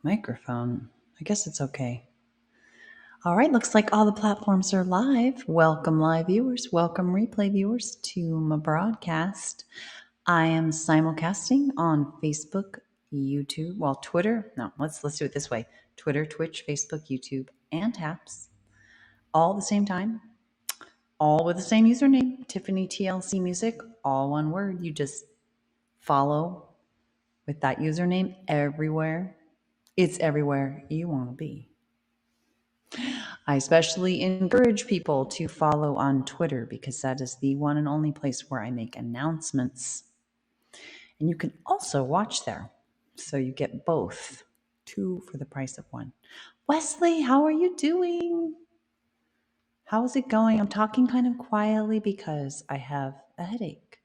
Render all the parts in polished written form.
Microphone. I guess it's okay. All right, looks like all the platforms are live. Welcome, live viewers. Welcome, replay viewers, to my broadcast. I am simulcasting on Facebook, YouTube, Twitter. No, let's do it this way: Twitter, Twitch, Facebook, YouTube, and Taps, all at the same time, all with the same username, Tiffany TLC Music, all one word. You just follow with that username everywhere. It's everywhere you want to be. I especially encourage people to follow on Twitter because that is the one and only place where I make announcements. And you can also watch there. So you get both. 2 for the price of 1. Wesley, how are you doing? How's it going? I'm talking kind of quietly because I have a headache.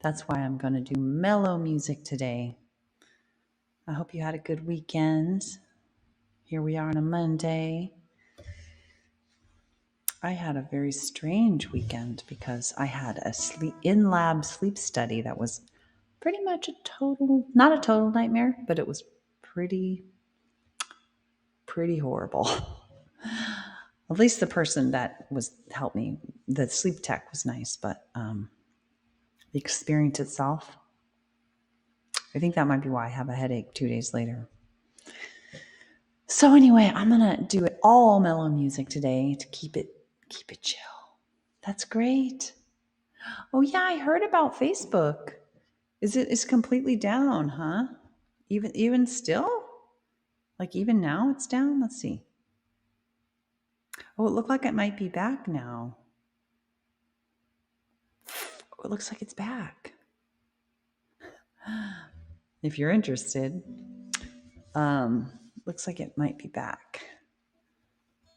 That's why I'm going to do mellow music today. I hope you had a good weekend. Here we are on a Monday. I had a very strange weekend because I had a in-lab sleep study that was pretty much not a total nightmare, but it was pretty horrible. At least the person that helped me, the sleep tech, was nice, but the experience itself, I think that might be why I have a headache 2 days later. So anyway, I'm gonna do it all mellow music today to keep it chill. That's great. Oh yeah, I heard about Facebook. It's completely down, huh? Even still? Like even now it's down? Let's see. Oh, it looked like it might be back now. Oh, it looks like it's back. If you're interested, looks like it might be back.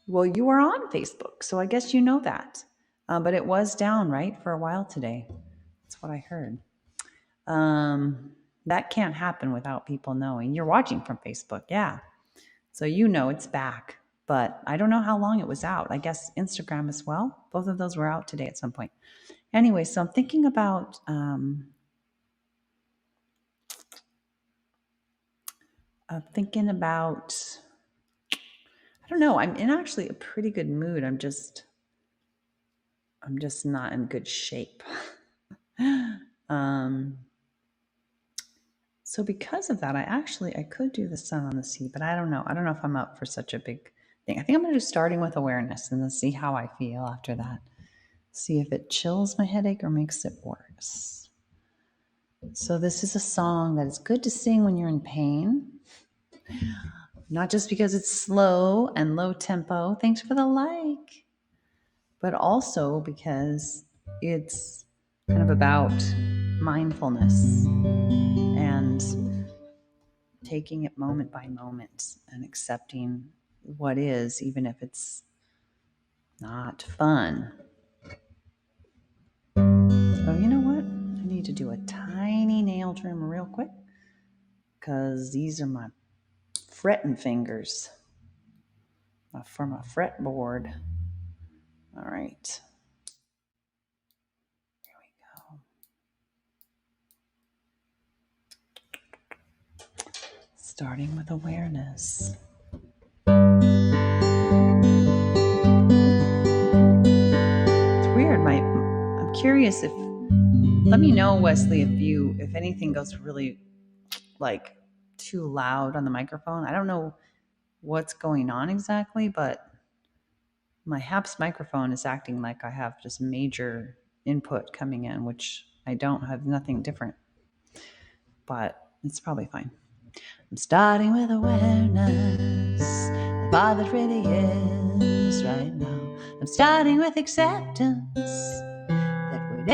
Well, you are on Facebook, so I guess you know that. But it was down, right, for a while today. That's what I heard. That can't happen without people knowing. You're watching from Facebook, yeah. So you know it's back. But I don't know how long it was out. I guess Instagram as well. Both of those were out today at some point. Anyway, so I'm thinking about I don't know. I'm in actually a pretty good mood. I'm just not in good shape. So because of that, I could do the sun on the sea, but I don't know. I don't know if I'm up for such a big thing. I think I'm going to do starting with awareness and then see how I feel after that. See if it chills my headache or makes it worse. So this is a song that is good to sing when you're in pain. Not just because it's slow and low tempo. Thanks for the like. But also because it's kind of about mindfulness and taking it moment by moment and accepting what is, even if it's not fun. So you know what? I need to do a tiny nail trim real quick because these are my fretting fingers for my fretboard. All right. Here we go. Starting with awareness. It's weird. I'm curious if, let me know, Wesley, if anything goes really like too loud on the microphone. I don't know what's going on exactly, but my HAPS microphone is acting like I have just major input coming in, which I don't have, nothing different, but it's probably fine. I'm starting with awareness of all that really is right now. I'm starting with acceptance that what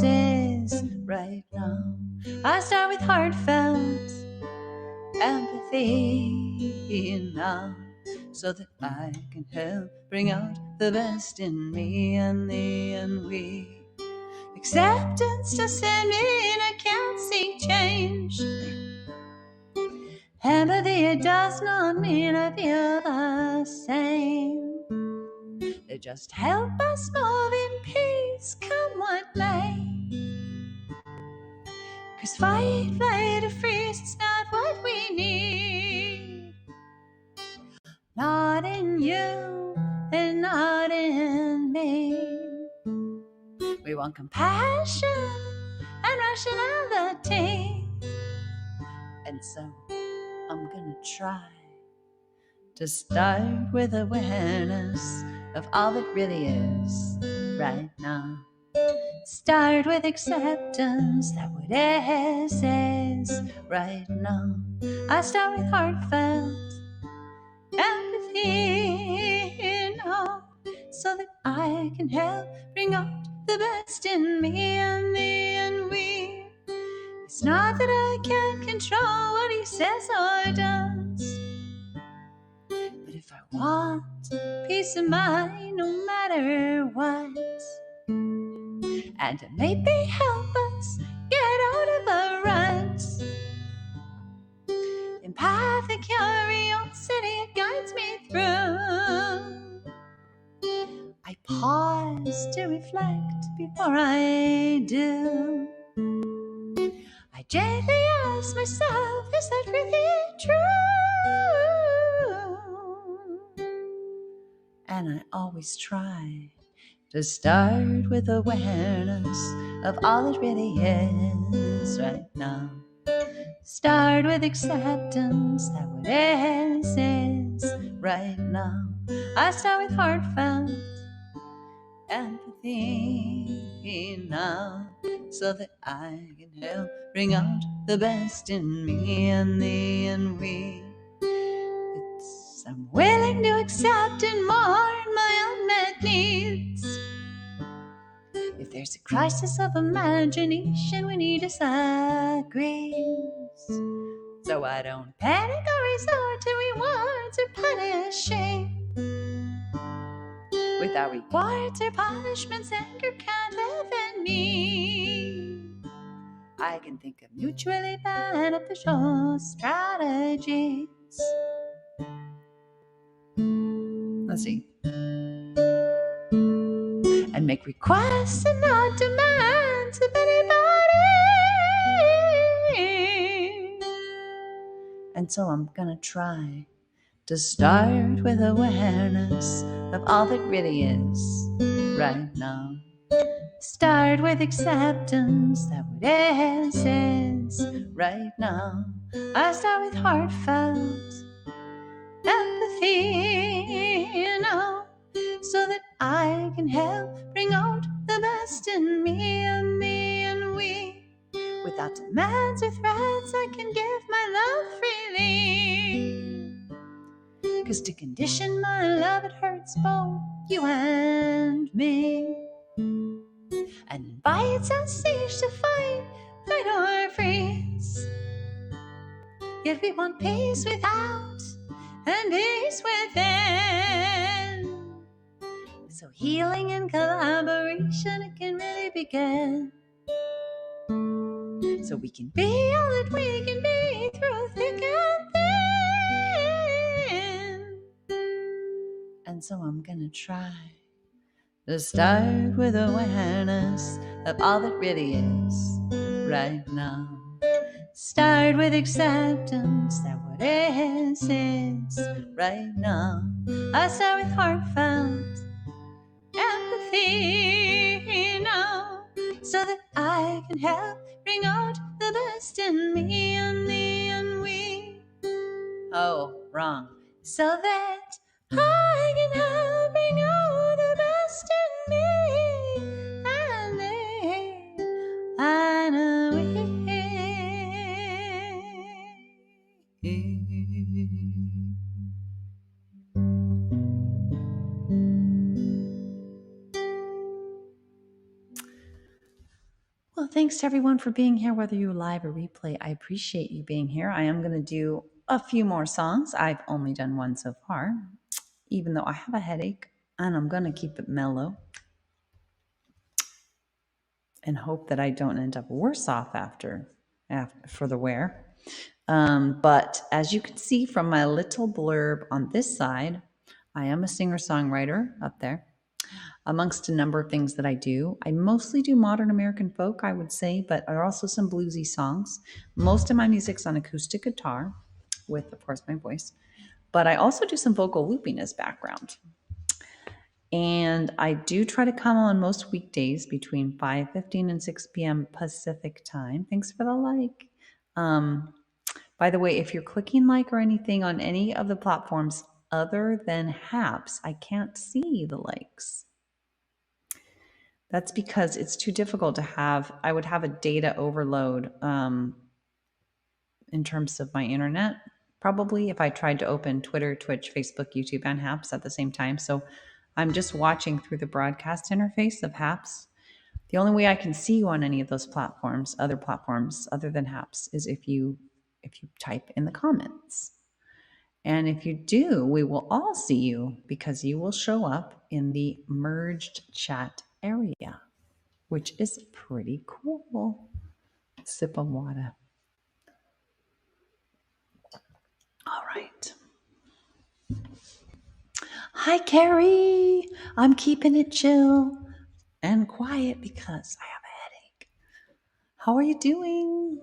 is right now. I start with heartfelt empathy now, so that I can help bring out the best in me and thee and we. Acceptance doesn't mean I can't see change. Empathy, it does not mean I feel the same. They just help us move in peace, come what may. 'Cause fight, flight, or freeze, it's not what we need. you and not in me. We want compassion and rationality. And so I'm gonna try to start with awareness of all that really is right now. Start with acceptance that what is right now. I start with heartfelt empathy, so that I can help bring out the best in me and me and we. It's not that I can't control what he says or does, but if I want peace of mind no matter what, and to maybe help us get out of a rut, empathic curiosity, it guides me through. I pause to reflect before I do. I gently ask myself, is that really true? And I always try to start with awareness of all it really is right now. Start with acceptance that what is right now. I start with heartfelt empathy now, so that I can help bring out the best in me and thee and we. I'm willing to accept and mourn my unmet needs. If there's a crisis of imagination when he disagrees, so I don't panic or resort to rewards or punishing. Without rewards or punishments, anger can't live in me. I can think of mutually beneficial strategies. Let's see. And make requests and not demands of anybody. And so I'm gonna try to start with awareness of all that really is right now. Start with acceptance that what is right now. I start with heartfelt empathy, so that I can help bring out the best in me and me and we. Without demands or threats, I can give my love freely. 'Cause to condition my love, it hurts both you and me, and invites us each to fight or freeze. Yet we want peace without and peace within. So healing and collaboration, it can really begin. So we can be all that we can be through thick and thin. And so I'm gonna try to start with awareness of all that really is right now. Start with acceptance that what is right now. I start with heartfelt empathy now, so that I can help bring out the best in me and thee and we. Oh, wrong. So that I can help bring out the best in me and thee and we. Well, thanks to everyone for being here, whether you live or replay. I appreciate you being here. I am going to do a few more songs. I've only done one so far, even though I have a headache, and I'm going to keep it mellow and hope that I don't end up worse off after for the wear. But as you can see from my little blurb on this side, I am a singer-songwriter up there. Amongst a number of things that I do, I mostly do modern American folk, I would say, but there are also some bluesy songs. Most of my music's on acoustic guitar, with, of course, my voice. But I also do some vocal looping as background. And I do try to come on most weekdays between 5:15 and 6 p.m. Pacific time. Thanks for the like. Um, by the way, if you're clicking like or anything on any of the platforms other than Haps, I can't see the likes. That's because it's too difficult to have. I would have a data overload in terms of my internet, probably if I tried to open Twitter, Twitch, Facebook, YouTube, and Haps at the same time. So I'm just watching through the broadcast interface of Haps. The only way I can see you on any of those platforms, other than Haps, is if you type in the comments. And if you do, we will all see you because you will show up in the merged chat area, which is pretty cool. Sip of water. All right. Hi, Carrie. I'm keeping it chill and quiet because I have a headache. How are you doing?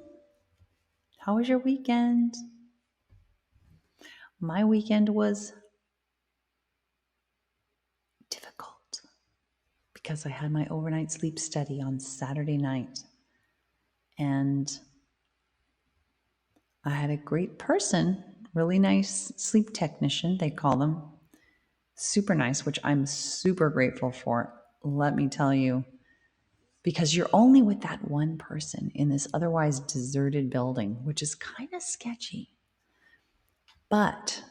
How was your weekend? My weekend was difficult because I had my overnight sleep study on Saturday night. And I had a great person, really nice sleep technician, they call them. Super nice, which I'm super grateful for. Let me tell you, because you're only with that one person in this otherwise deserted building, which is kind of sketchy. But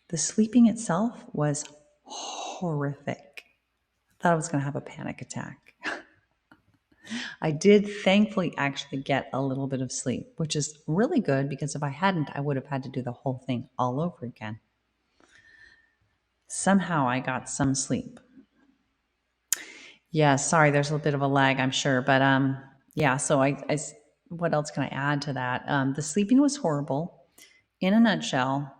the sleeping itself was horrific. I thought I was going to have a panic attack. I did thankfully actually get a little bit of sleep, which is really good because if I hadn't, I would have had to do the whole thing all over again. Somehow I got some sleep. Yeah, sorry, there's a bit of a lag, I'm sure, but yeah. So what else can I add to that? The sleeping was horrible. In a nutshell,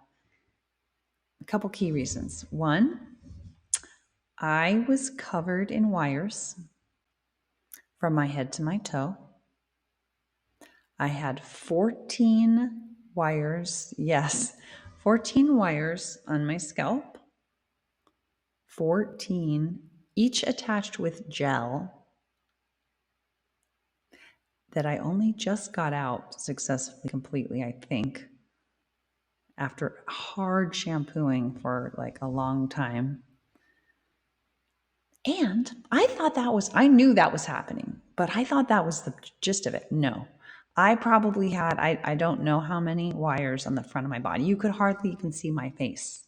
a couple key reasons. One, I was covered in wires from my head to my toe. I had 14 wires. Yes, 14 wires on my scalp. 14, each attached with gel that I only just got out successfully, completely, I think, after hard shampooing for like a long time. And I knew that was happening, but I thought that was the gist of it. No, I probably had, I don't know how many wires on the front of my body. You could hardly even see my face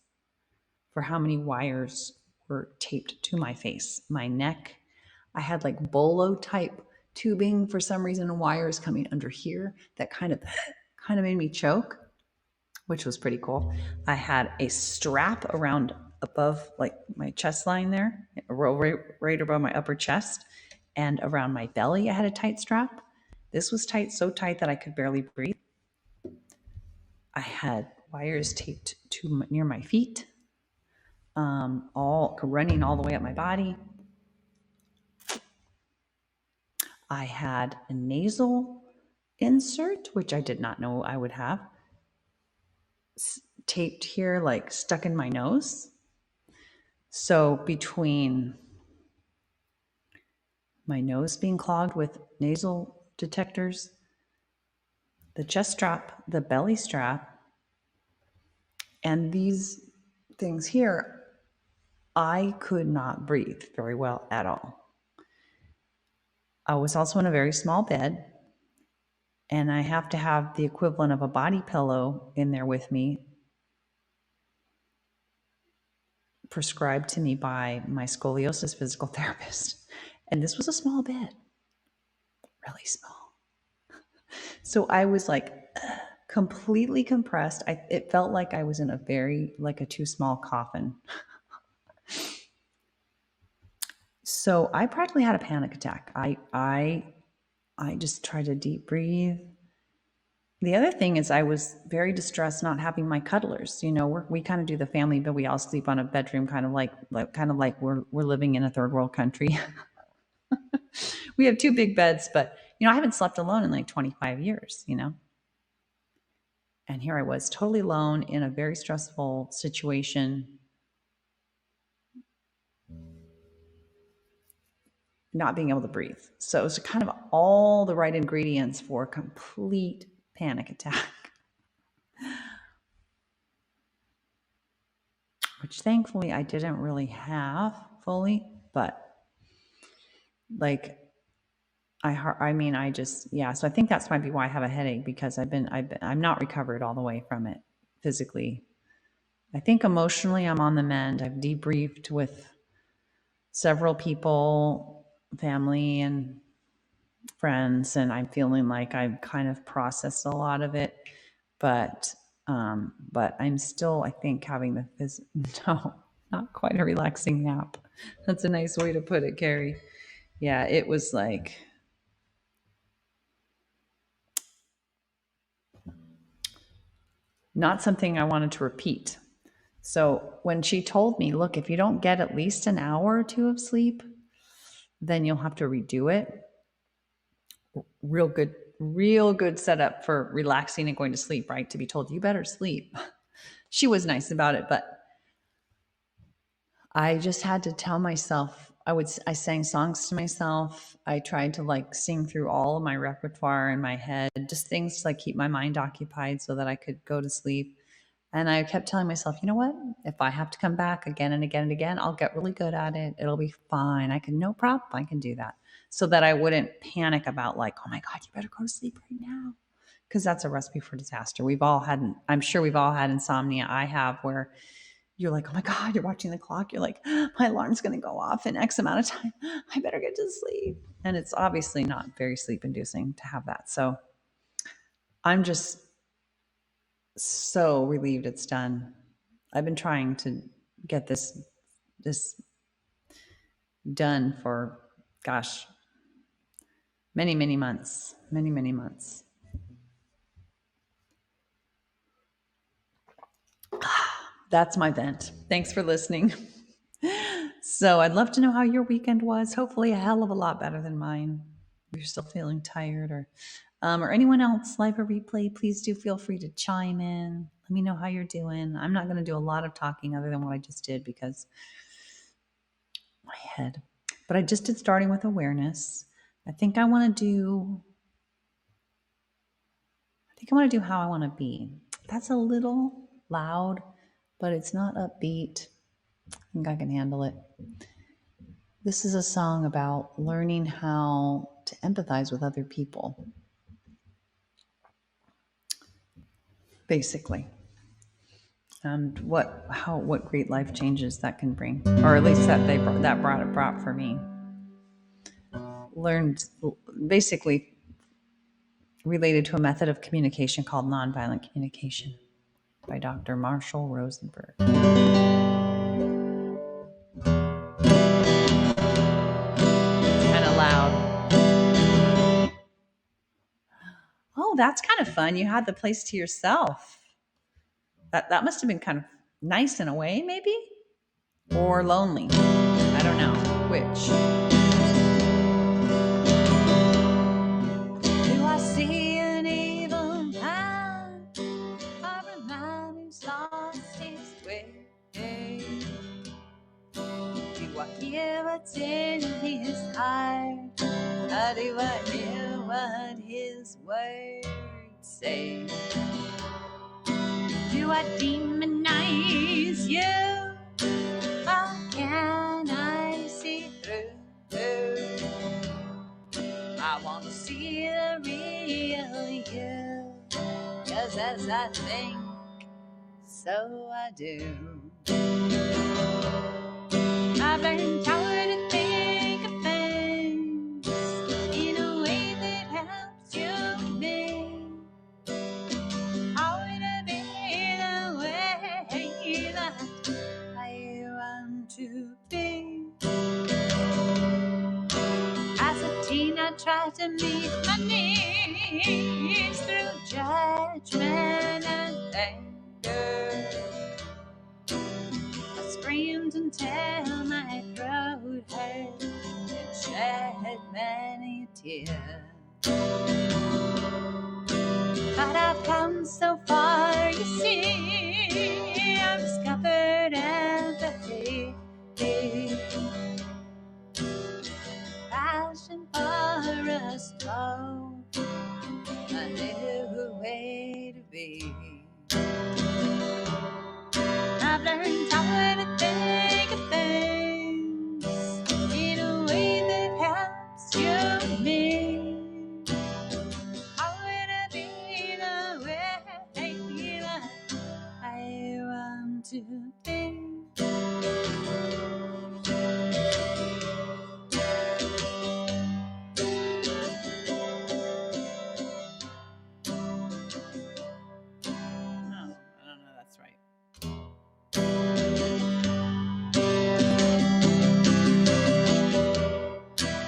for how many wires were taped to my face, my neck. I had like bolo type tubing for some reason and wires coming under here that kind of made me choke, which was pretty cool. I had a strap around above like my chest line there, right above my upper chest, and around my belly I had a tight strap. This was tight, so tight that I could barely breathe. I had wires taped to near my feet, all running all the way up my body. I had a nasal insert, which I did not know I would have, taped here, like stuck in my nose. So between my nose being clogged with nasal detectors, the chest strap, the belly strap, and these things here, I could not breathe very well at all. I was also in a very small bed, and I have to have the equivalent of a body pillow in there with me, prescribed to me by my scoliosis physical therapist. And this was a small bed, really small. So I was like completely compressed. It felt like I was in a too small coffin. So I practically had a panic attack. I just tried to deep breathe. The other thing is I was very distressed not having my cuddlers. You know, we kind of do the family, but we all sleep on a bedroom, kind of like we're living in a third world country. We have two big beds, but I haven't slept alone in like 25 years. And here I was totally alone in a very stressful situation, not being able to breathe. So it was kind of all the right ingredients for a complete panic attack, which thankfully I didn't really have fully, but like I just, yeah. So I think that's might be why I have a headache, because I'm not recovered all the way from it physically. I think emotionally I'm on the mend. I've debriefed with several people, family and friends, and I'm feeling like I've kind of processed a lot of it, but I'm still, I think, having no, not quite a relaxing nap. That's a nice way to put it, Carrie. Yeah, it was like not something I wanted to repeat. So when she told me, look, if you don't get at least an hour or two of sleep, then you'll have to redo it. Real good setup for relaxing and going to sleep, right? To be told, you better sleep. She was nice about it, but I just had to tell myself, I sang songs to myself. I tried to like sing through all of my repertoire in my head, just things to like keep my mind occupied so that I could go to sleep. And I kept telling myself, you know what? If I have to come back again and again and again, I'll get really good at it. It'll be fine. No problem. I can do that. So that I wouldn't panic about like, oh my God, you better go to sleep right now. Because that's a recipe for disaster. I'm sure we've all had insomnia. I have, where you're like, oh my God, you're watching the clock. You're like, my alarm's going to go off in X amount of time. I better get to sleep. And it's obviously not very sleep inducing to have that. So I'm just so relieved it's done. I've been trying to get this done for, gosh, many months, many months. That's my vent. Thanks for listening. So I'd love to know how your weekend was. Hopefully a hell of a lot better than mine. If you're still feeling tired, or anyone else, live or replay, please do feel free to chime in. Let me know how you're doing. I'm not going to do a lot of talking other than what I just did because my head. But I just did starting with awareness. I think I want to do how I want to be. That's a little loud, but it's not upbeat. I think I can handle it. This is a song about learning how to empathize with other people, basically, and what great life changes that can bring, or at least that brought for me. Learned basically related to a method of communication called nonviolent communication by Dr. Marshall Rosenberg. Kind of loud. Oh, that's kind of fun. You had the place to yourself. That must have been kind of nice in a way, maybe? Or lonely. I don't know. Which? Do I see an evil man, or a man who's lost his way? Do I hear what's in his heart? Or do I hear what his words say? Do I demonize you? Or can I see through? I want to see the real you, 'cause as I think, so I do. I've learned how to think of things in a way that helps you and me. How to be the way that I want to be. As a teen, I tried to meet my needs through judgment and anger. I screamed until my throat hurt and shed many a tear. But I've come so far to be. No, I don't know that's right.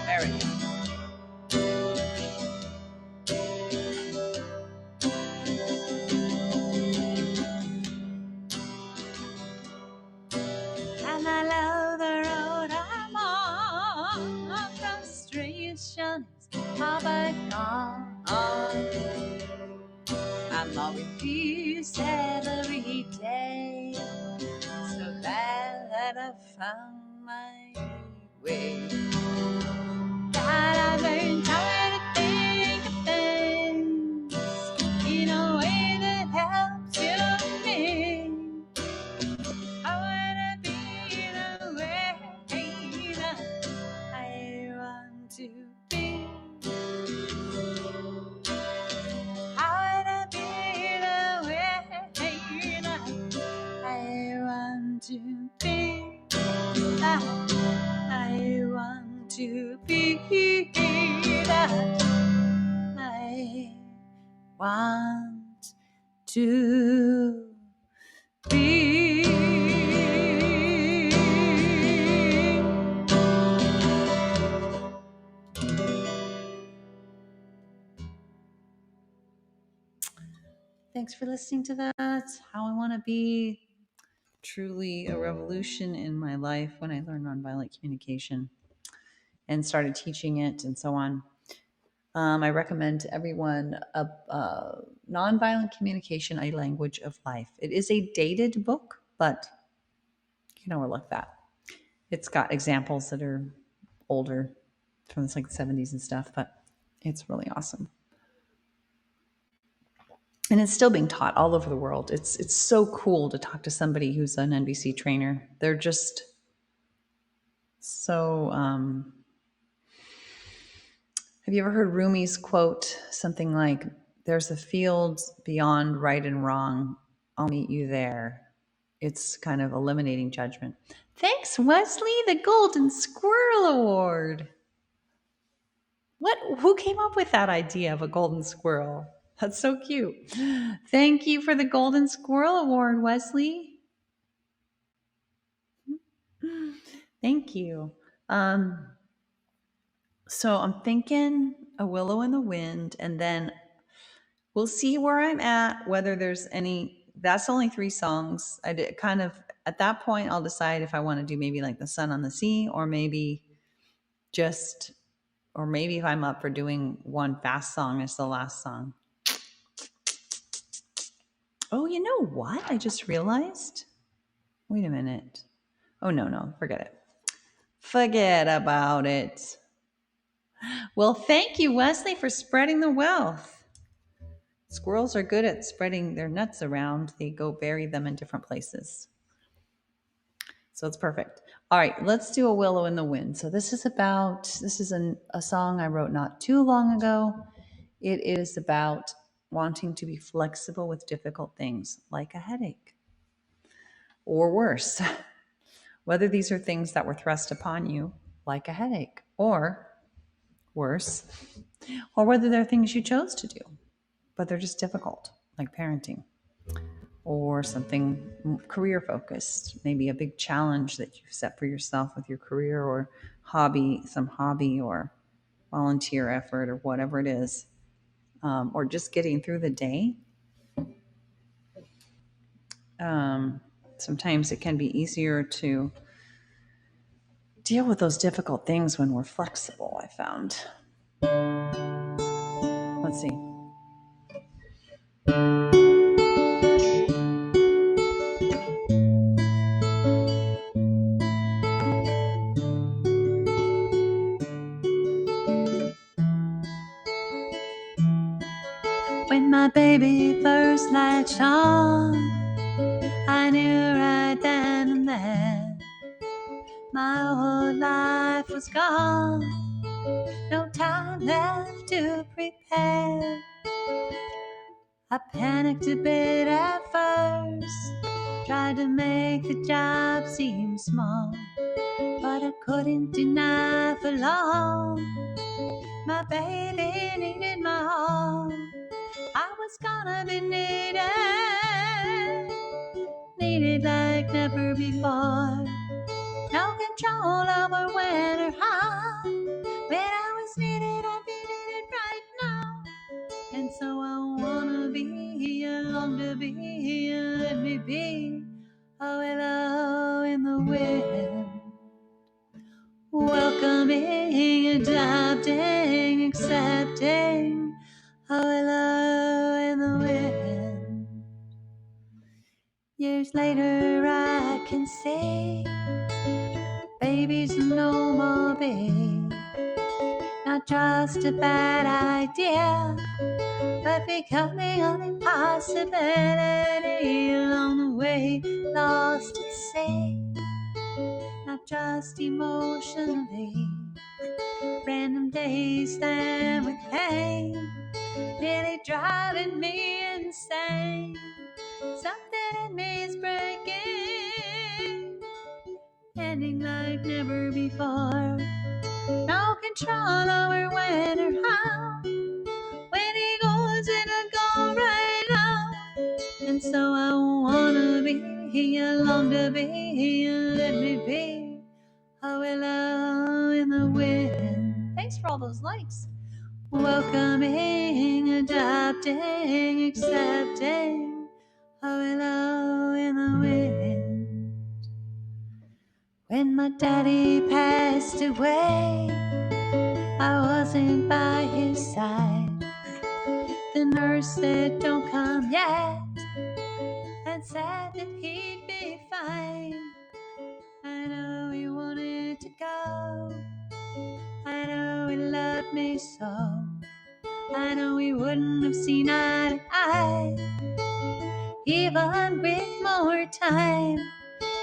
There we go. And I love the road I'm on. Frustration is how I gone. I'm all refused every day. So glad that I found my way. God, I learned how to think of things in a way that helps you me. I wanna be the way that I want to be. I wanna be the way that I want to be. I want to be that I want to be. Thanks for listening to that. How I want to be. Truly a revolution in my life when I learned nonviolent communication and started teaching it and so on. I recommend to everyone Nonviolent Communication, A Language of Life. It is a dated book, but you can overlook that. It's got examples that are older from the 70s and stuff, but it's really awesome. And it's still being taught all over the world. It's so cool to talk to somebody who's an NVC trainer. They're just so... have you ever heard Rumi's quote something like, "There's a field beyond right and wrong. I'll meet you there." It's kind of eliminating judgment. Thanks, Wesley, the Golden Squirrel Award. Who came up with that idea of a golden squirrel? That's so cute. Thank you for the Golden Squirrel Award, Wesley. Thank you. So I'm thinking A Willow in the Wind, and then we'll see where I'm at, whether there's any. That's only 3 songs. I did kind of, at that point, I'll decide if I want to do maybe like The Sun on the Sea, or maybe if I'm up for doing one fast song as the last song. Oh, you know what? I just realized. Wait a minute. Oh, no, forget it. Forget about it. Well, thank you, Wesley, for spreading the wealth. Squirrels are good at spreading their nuts around. They go bury them in different places. So it's perfect. All right, let's do A Willow in the Wind. So this is a song I wrote not too long ago. It is about wanting to be flexible with difficult things, like a headache, or worse. Whether these are things that were thrust upon you, like a headache, or worse, or whether they're things you chose to do, but they're just difficult, like parenting, or something career focused, maybe a big challenge that you've set for yourself with your career, or some hobby or volunteer effort, or whatever it is, or just getting through the day. Sometimes it can be easier to deal with those difficult things when we're flexible, I found. Let's see. When my baby first latched on, I knew right then and there my whole life was gone. No time left to prepare. I panicked a bit at first, tried tried to make the job seem small, but I couldn't deny for long. My baby needed my all. I was gonna be needed like never before. No control over when or how. When I was needed, I'd be needed right now. And so I wanna be, I long to be, let me be. Oh, hello in the wind. Welcoming, adopting, accepting. Oh, hello in the wind. Years later, I can say, baby's no more babe. Not just a bad idea, but becoming an impossibility along the way, lost at sea. Not just emotionally, random days stand with pain, nearly driving me insane. Something in me is breaking, ending like never before. No control over when or how. When he goes, it'll go right now. And so I wanna be, I long to be, let me be. Oh, hello in the wind. Thanks for all those likes. Welcoming, adopting, accepting. Oh, hello in the wind. When my daddy passed away, I wasn't by his side. The nurse said, don't come yet, and said that he'd be fine. I know he wanted to go. I know he loved me so. I know he wouldn't have seen eye to eye, even with more time.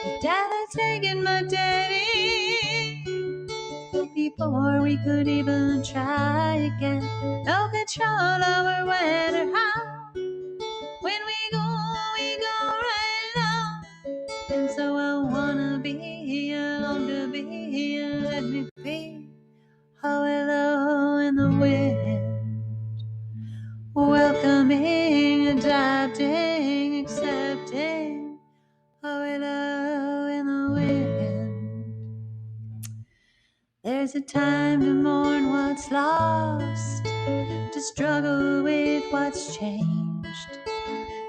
But Dad had taken my daddy before we could even try again. No control over when or how. When we go right now. And so I wanna be, I long to be, let me be. Oh, hello in the wind. Welcoming, adopting, accepting. Oh, hello in the wind. There's a time to mourn what's lost, to struggle with what's changed,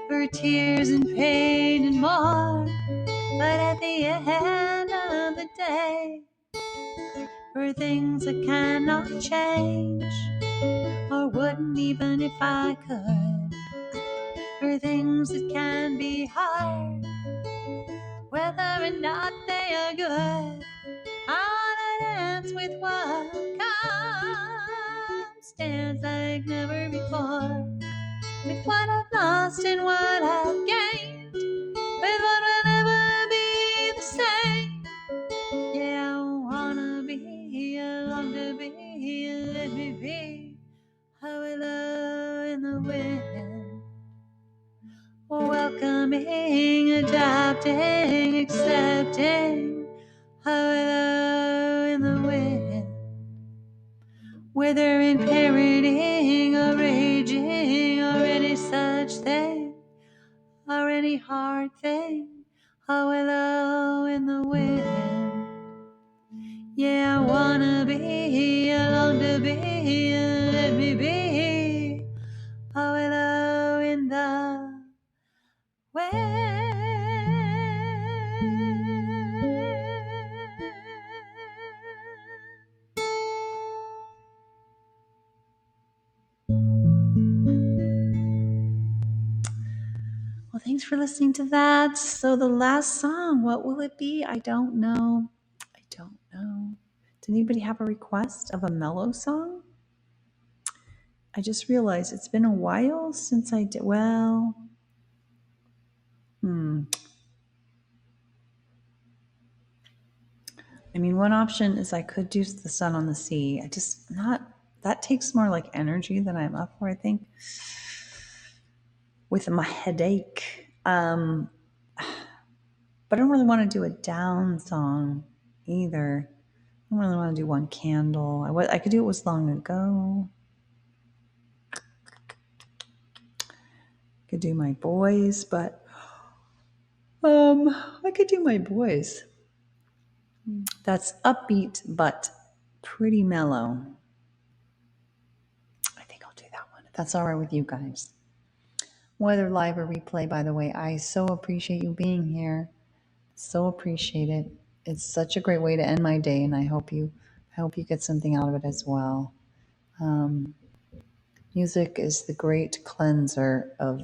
for tears and pain and more. But at the end of the day, for things I cannot change, or wouldn't even if I could, for things that can be hard, whether or not they are good, I wanna dance with what comes, dance like never before, with what I've lost and what I've gained, with what will never be the same. Yeah, I wanna be, I long to be, let me be. Oh, hello in the wind. Welcoming, adopting, accepting. Oh, hello in the wind. Whether in parenting or raging or any such thing, or any hard thing. Oh, hello in the wind. Yeah, I wanna be, I long to be, let me be. Oh, hello in the wind. Well, thanks for listening to that. So the last song, what will it be? I don't know. Did anybody have a request of a Mellow song? I just realized it's been a while since I did. Well, I mean, one option is I could do The Sun on the Sea. I just that takes more like energy than I'm up for, I think, with my headache. But I don't really want to do a down song either. I don't really want to do One Candle. I could do It Was Long Ago. I could do My Boys, but I could do My Boys. That's upbeat, but pretty mellow. I think I'll do that one, if that's all right with you guys. Whether live or replay, by the way, I so appreciate you being here. So appreciate it. It's such a great way to end my day, and I hope you get something out of it as well. Music is the great cleanser of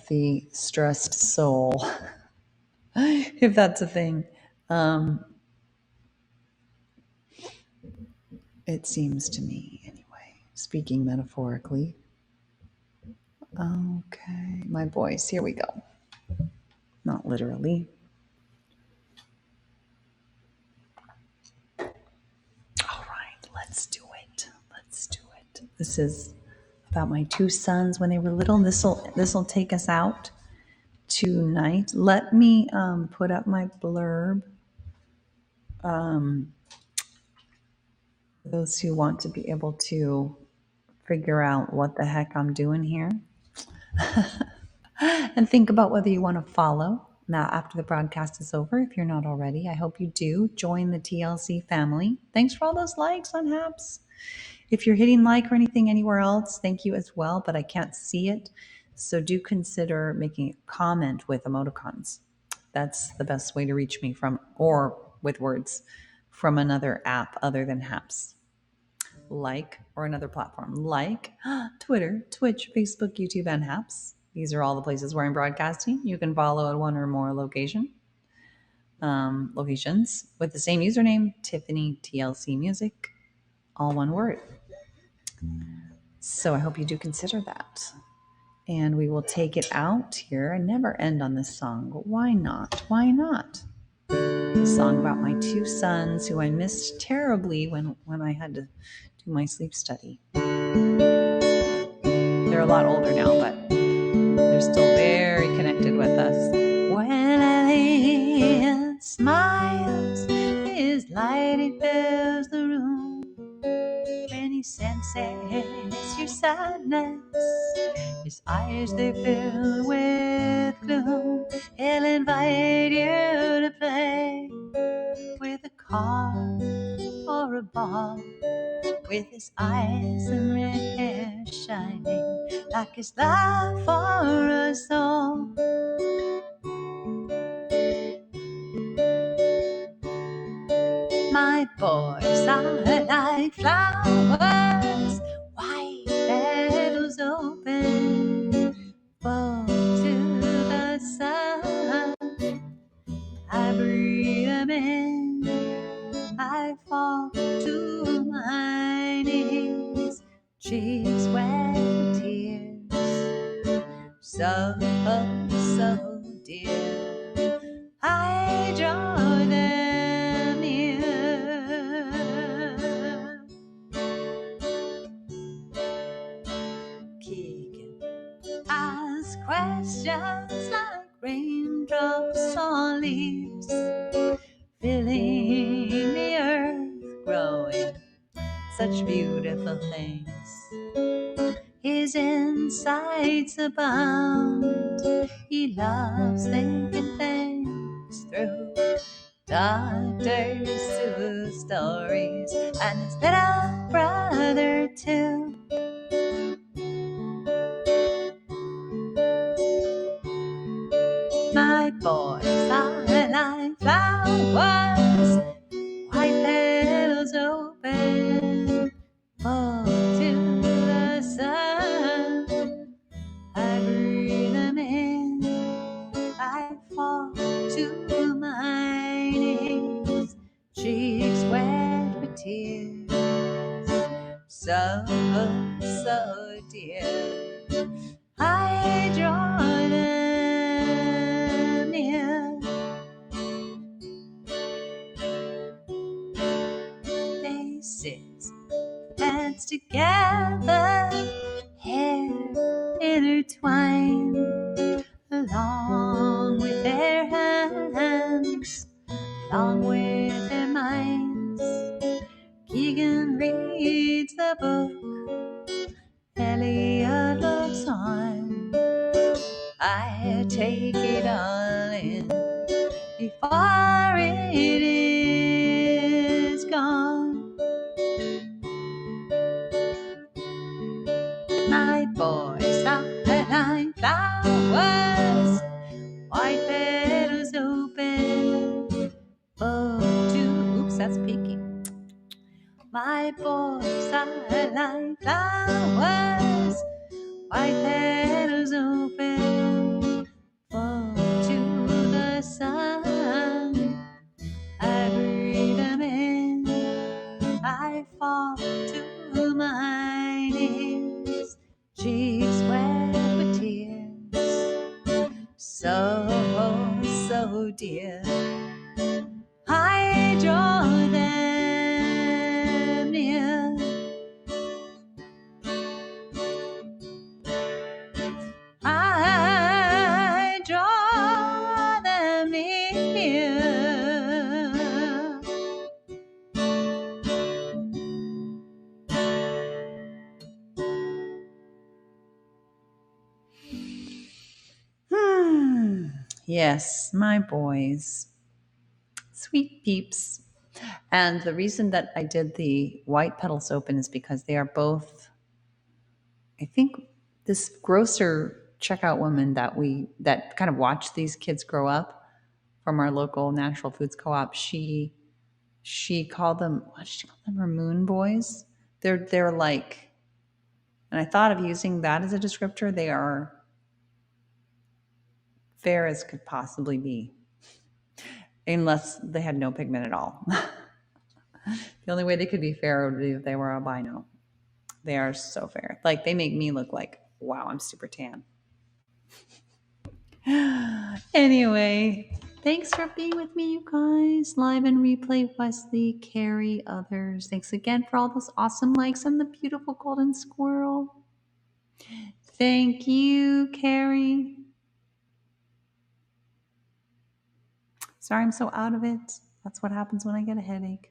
the stressed soul, if that's a thing. It seems to me, anyway, speaking metaphorically. Okay, my boys, here we go. Not literally. All right, let's do it. Let's do it. This is about my two sons when they were little. This'll take us out tonight. Let me put up my blurb. Those who want to be able to figure out what the heck I'm doing here. And think about whether you want to follow now after the broadcast is over. If you're not already, I hope you do join the TLC family. Thanks for all those likes on Haps. If you're hitting like or anything anywhere else, thank you as well, but I can't see it. So do consider making a comment with emoticons. That's the best way to reach me from, or with words from another app other than Haps. Like, or another platform like Twitter, Twitch, Facebook, YouTube, and Haps. These are all the places where I'm broadcasting. You can follow at one or more locations with the same username, Tiffany TLC Music, all one word. So I hope you do consider that. And we will take it out here. I never end on this song, but why not? Why not? A song about my two sons who I missed terribly when I had to do my sleep study. They're a lot older now, but they're still very connected with us. When Elliot smiles, his light it fills the room. When he senses your sadness, his eyes they fill with gloom. He'll invite you to play with a car or a ball, with his eyes and red hair shining like his love for us all. My boys are like flowers, white petals open, fall to the sun. I breathe them in, I fall to my knees, cheeks wet with tears, so dear. I draw them near. Keegan asks questions like raindrops on leaves, filling the earth, growing such beautiful things. His insights abound. He loves thinking things through. Doctors to stories, and his little brother too. My boys are like flowers, white petals open, fall to the sun. I breathe them in, I fall to my knees, cheeks wet with tears, so dear. I draw them near. They sit, hands together, hair intertwined, along with their take it all in before it is gone. My boys are like flowers, white petals open, oops, that's peaking. My boys are like flowers, white petals open, fall to the sun. I breathe them in, I fall to my knees, cheeks wet with tears, so dear. I draw them near. I draw them near. Yes, my boys. Sweet peeps. And the reason that I did the white petals open is because they are both, I think this grocer checkout woman that kind of watched these kids grow up from our local natural foods co-op, she called them, what did she call them? Her moon boys. They're like, and I thought of using that as a descriptor. They are fair as could possibly be, unless they had no pigment at all. The only way they could be fair would be if they were albino. They are so fair. Like, they make me look like, wow, I'm super tan. Anyway, thanks for being with me, you guys. Live and replay, Wesley, Carrie, others. Thanks again for all those awesome likes and the beautiful golden squirrel. Thank you, Carrie. Sorry I'm so out of it. That's what happens when I get a headache.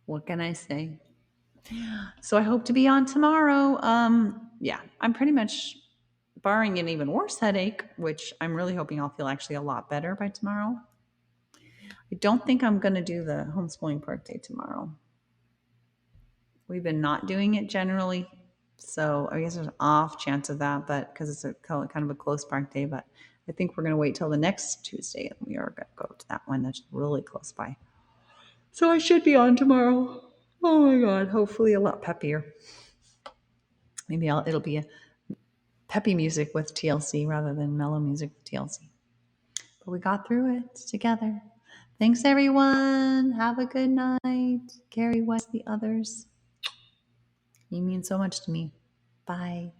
What can I say? So I hope to be on tomorrow. Yeah, I'm pretty much, barring an even worse headache, which I'm really hoping I'll feel actually a lot better by tomorrow. I don't think I'm going to do the homeschooling park day tomorrow. We've been not doing it generally, so I guess there's an off chance of that, but because it's a kind of a close park day. But I think we're going to wait till the next Tuesday, and we are going to go to that one that's really close by. So I should be on tomorrow. Oh my God, hopefully a lot peppier. Maybe it'll be a peppy music with TLC rather than mellow music with TLC. But we got through it together. Thanks, everyone. Have a good night. Carrie, West, the others. You mean so much to me. Bye.